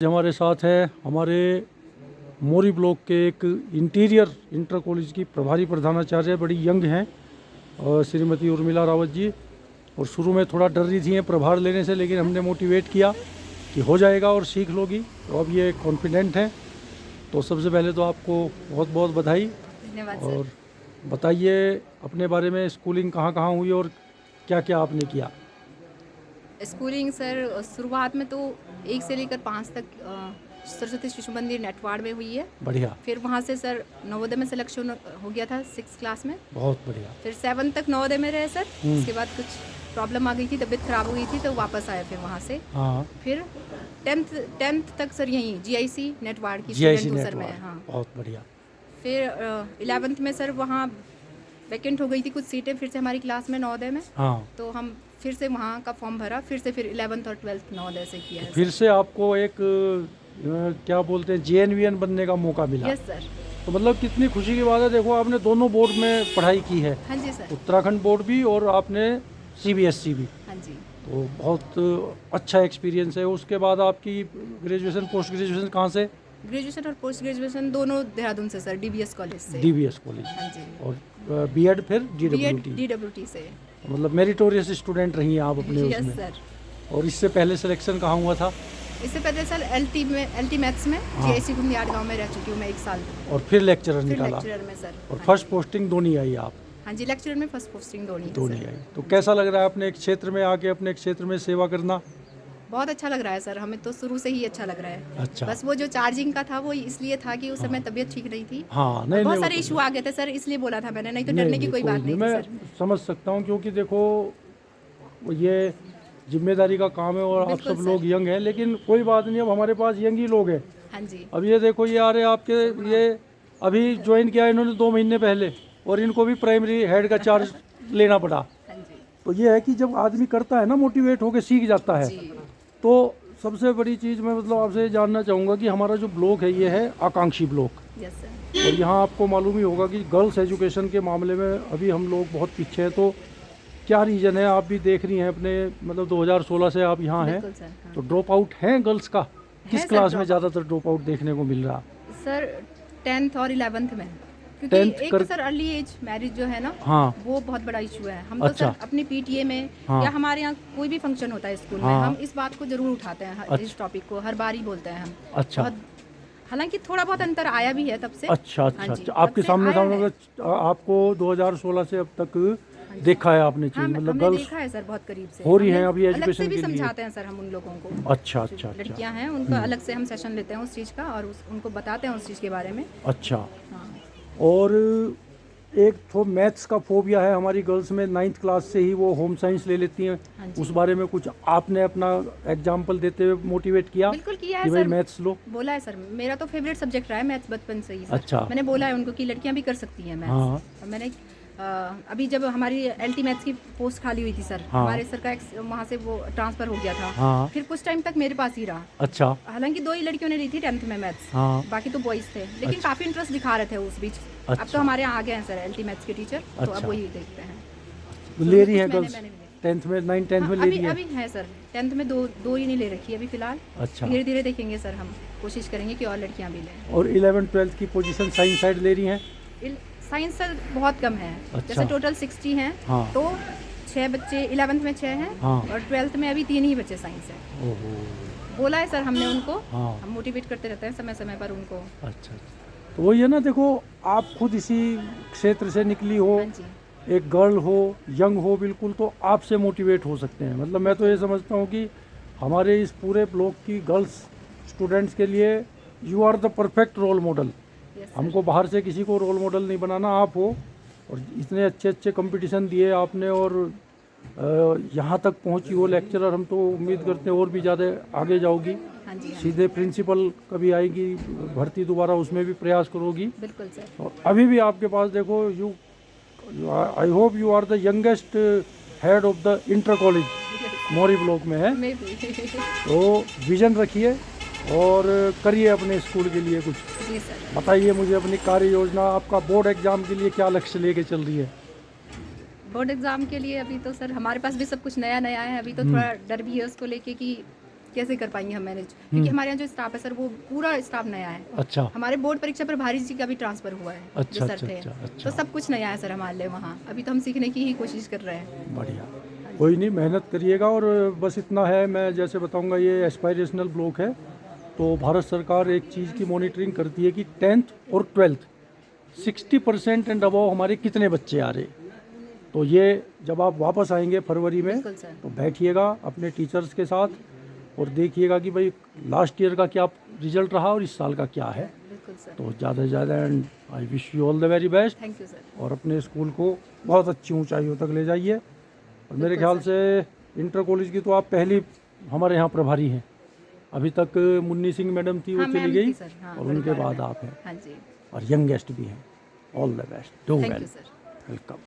हमारे साथ है हमारे मोरी ब्लॉक के एक इंटीरियर इंटर कॉलेज की प्रभारी प्रधानाचार्य, बड़ी यंग हैं, और श्रीमती उर्मिला रावत जी। और शुरू में थोड़ा डर रही थी प्रभार लेने से, लेकिन हमने मोटिवेट किया कि हो जाएगा और सीख लोगी, तो अब ये कॉन्फिडेंट हैं। तो सबसे पहले तो आपको बहुत बहुत बधाई। धन्यवाद और बताइए अपने बारे में, स्कूलिंग कहाँ कहाँ हुई और क्या क्या आपने किया? स्कूलिंग सर शुरुआत में तो 1 से लेकर 5 तक सरस्वती शिशु मंदिर नेटवाड़ में हुई है। बढ़िया, फिर वहाँ से सर नवोदय में सिलेक्शन हो गया था 6 क्लास में। बहुत बढ़िया। फिर 7 तक नवोदय में रहे सर। उसके बाद कुछ प्रॉब्लम आ गई थी, तबीयत खराब हो गई थी, तो वापस आए फिर वहाँ से। हाँ, फिर 10th तक सर यहीं GIC नेटवाड़ की GIC स्टूडेंट हूँ सर नेटवर्क, मैं। हाँ, बहुत बढ़िया। फिर 11th में सर वहाँ वैकेंट हो गई थी कुछ सीटें फिर से हमारी क्लास में नवोदय में, हाँ, तो हम फिर से वहाँ का फॉर्म भरा, फिर से फिर 11th और 12th नवोदय से किया है फिर से आपको एक क्या बोलते हैं, JNVN बनने का मौका मिला। Yes sir. तो मतलब कितनी खुशी की बात है। देखो, आपने दोनों बोर्ड में पढ़ाई की है, हाँ जी सर। उत्तराखंड बोर्ड भी और आपने CBSE भी। हाँ जी। तो बहुत अच्छा एक्सपीरियंस है। उसके बाद आपकी ग्रेजुएशन पोस्ट ग्रेजुएशन कहाँ से? ग्रेजुएशन और पोस्ट ग्रेजुएशन दोनों देहरादून से सर, DBS कॉलेज से। DBS college. हाँ जी। और BEd फिर B.Ed DWT। DWT से। मतलब मेरिटोरियस स्टूडेंट रही हैं आप अपने यस उसमें। सर। और इससे पहले सिलेक्शन कहाँ हुआ था? इससे पहले सर LT मैथ्स में हाँ। GIC गुंदियाड़ गांव में रह चुकी हूँ मैं 1 साल। और फिर लेक्चरर फिर निकाला। लेक्चरर में सर। और हाँ फर्स्ट पोस्टिंग दोनों आई आप? हाँ जी, लेक्चरर में फर्स्ट पोस्टिंग दोनों दोनों आई। तो कैसा लग रहा है अपने एक क्षेत्र में आके अपने एक क्षेत्र में सेवा करना? बहुत अच्छा लग रहा है सर, हमें तो शुरू से ही अच्छा लग रहा है। अच्छा। बस वो जो चार्जिंग का था वो इसलिए था कि उस समय तबीयत ठीक नहीं थी। हाँ, नहीं बहुत नहीं, सारे वो तो इशू आ गए थे सर, इसलिए बोला था मैंने, नहीं तो नहीं, डरने की कोई बात नहीं थी मैं सर। समझ सकता हूँ, क्योंकि देखो ये जिम्मेदारी का काम है और आप बिल्कुल सब सर। लोग यंग हैं, लेकिन कोई बात नहीं, अब हमारे पास यंग ही लोग हैं। हाँ जी। अब ये देखो, ये आ रहे आपके, ये अभी ज्वाइन किया इन्होंने 2 महीने पहले, और इनको भी प्राइमरी हेड का चार्ज लेना पड़ा। हाँ जी। तो ये है कि जब आदमी करता है ना, मोटिवेट होकर सीख जाता है। जी। तो सबसे बड़ी चीज़ मैं मतलब आपसे ये जानना चाहूँगा कि हमारा जो ब्लॉक है ये है आकांक्षी ब्लॉक। Yes sir. और यहाँ आपको मालूम ही होगा कि गर्ल्स एजुकेशन के मामले में अभी हम लोग बहुत पीछे हैं। तो क्या रीज़न है? आप भी देख रही हैं अपने, मतलब 2016 से आप यहाँ हैं, बिल्कुल सर। हाँ। तो ड्रॉप आउट हैं गर्ल्स का? किस सर, क्लास में drop ज़्यादातर ड्रॉप आउट देखने को मिल रहा? सर 10th और 11th में, क्योंकि 10th एक कर- तो सर अर्ली एज मैरिज जो है ना, हाँ, वो बहुत बड़ा इशू है। हम तो अच्छा। सर अपनी PTA में हाँ। या हमारे यहाँ कोई भी फंक्शन होता है स्कूल में, हाँ। हम इस बात को जरूर उठाते हैं, अच्छा। इस टॉपिक को हर बार ही बोलते हैं हम। अच्छा, बहुत, हालांकि थोड़ा बहुत अंतर आया भी है तब से। अच्छा, हाँ अच्छा, जी, अच्छा। तब आपके से सामने आया सामने है। मतलब आपको 2016 से अब तक देखा है आपने हाँ, चीज़, मतलब हमने गर्ल्स देखा है सर बहुत करीब से। हो रही हैं हमने अभी अलग एजुकेशन से भी के लिए? समझाते हैं सर हम उन लोगों को। अच्छा, जो अच्छा, अच्छा, लड़कियां हैं उनका अलग से हम सेशन लेते हैं उस चीज़ का, और उनको बताते हैं उस चीज़ के बारे में। अच्छा। हाँ। और एक तो मैथ्स का फोबिया है हमारी गर्ल्स में, 9th क्लास से ही वो होम साइंस ले लेती हैं। हाँ जी। उस बारे में कुछ आपने अपना एग्जाम्पल देते हुए मोटिवेट किया बिल्कुल किया है कि भाई सर। मैथ्स लो? बोला है सर, मेरा तो फेवरेट सब्जेक्ट रहा है मैथ्स बचपन से ही सर। अच्छा। मैंने बोला है उनको कि लड़कियां भी कर सकती हैं मैथ्स। हाँ। और मैंने अभी जब हमारी LT मैथ्स की पोस्ट खाली हुई थी सर, हाँ। हमारे सर का वहाँ से वो ट्रांसफ़र हो गया था। हाँ। फिर कुछ टाइम तक मेरे पास ही रहा। अच्छा। हालांकि 2 ही लड़कियों ने ली थी 10th में मैथ्स, हाँ। बाकी तो बॉयज़ थे, लेकिन अच्छा। काफ़ी इंटरेस्ट दिखा रहे थे उस बीच। अब अच्छा। तो हमारे यहाँ आ गए हैं सर LT मैथ्स के टीचर, तो अच्छा। अब वही देखते हैं। ले रही कुछ हैं मैंने- गर्ल्स मैंने भी 10th में, 9, 10th में ले अभी रही हैं? अभी है सर, 10th में दो ही नहीं ले रखी अभी फिलहाल। अच्छा। धीरे धीरे देखेंगे सर, हम कोशिश करेंगे कि और लड़कियाँ भी लें। और 11th 12th की पोजीशन साइंस साइड ले रही हैं? साइंस सर बहुत कम है। अच्छा। जैसे टोटल 60 हैं, हाँ। तो 6 बच्चे 11th में 6 हैं। हाँ। और 12th में अभी 3 ही बच्चे साइंस हैं। ओहो। बोला है सर हमने उनको। हाँ। हम मोटिवेट करते रहते हैं समय समय पर उनको। अच्छा, तो वही है ना, देखो आप खुद इसी क्षेत्र से निकली हो, हाँ जी। एक गर्ल हो, यंग हो बिल्कुल, तो आपसे मोटिवेट हो सकते हैं। मतलब मैं तो ये समझता हूँ कि हमारे इस पूरे ब्लॉक की गर्ल्स स्टूडेंट्स के लिए you are the perfect role model. Yes sir. हमको बाहर से किसी को रोल मॉडल नहीं बनाना, आप हो। और इतने अच्छे अच्छे कंपटीशन दिए आपने, और यहाँ तक पहुँची हो लेक्चरर, हम तो उम्मीद करते हैं और भी ज़्यादा आगे जाओगी। हाँ जी। हाँ, सीधे प्रिंसिपल कभी आएगी भर्ती दोबारा, उसमें भी प्रयास करोगी। बिल्कुल सर। और अभी भी आपके पास देखो, I hope you are the youngest head of the inter college Mori block में है। मैं भी। तो विजन रखिए और करिए अपने स्कूल के लिए कुछ। जी सर। बताइए मुझे अपनी कार्य योजना, आपका बोर्ड एग्जाम के लिए क्या लक्ष्य लेके चल रही है? बोर्ड एग्जाम के लिए अभी तो सर हमारे पास भी सब कुछ नया नया है, अभी तो थोड़ा डर भी है उसको लेके कि कैसे कर पाएंगे हम मैनेज, क्योंकि हमारे यहाँ जो स्टाफ है सर वो पूरा स्टाफ नया है। अच्छा हमारे बोर्ड परीक्षा पर भारी जी का भी ट्रांसफर हुआ है, अच्छा, जो सर अच्छा, थे। अच्छा, अच्छा। तो सब कुछ नया है सर हमारे लिए वहाँ। अभी तो हम सीखने की ही कोशिश कर रहे हैं। बढ़िया, कोई नहीं, मेहनत करिएगा। और बस इतना है, मैं जैसे बताऊंगा, ये एस्पायरेशनल ब्लॉक है, तो भारत सरकार एक चीज़ की मॉनिटरिंग करती है कि 10th और 12th 60% एंड अबव हमारे कितने बच्चे आ रहे। तो ये जब आप वापस आएंगे फरवरी में, बिल्कुल सर। तो बैठिएगा अपने टीचर्स के साथ और देखिएगा कि भाई लास्ट ईयर का क्या रिजल्ट रहा और इस साल का क्या है। बिल्कुल सर। तो ज़्यादा से ज़्यादा, and I wish you all the very best. Thank you sir. और अपने स्कूल को बहुत अच्छी ऊंचाइयों तक ले जाइए। और मेरे बिल्कुल ख्याल सर। से इंटर कॉलेज की तो आप पहली हमारे यहाँ प्रभारी हैं। अभी तक मुन्नी सिंह मैडम थी, वो हाँ, चली मैम गई, थी सर, हाँ, और उनके हरिद्वार बाद में। आप हैं, हाँ जी। और यंगेस्ट भी हैं। All the best, do thank well, you sir. Welcome.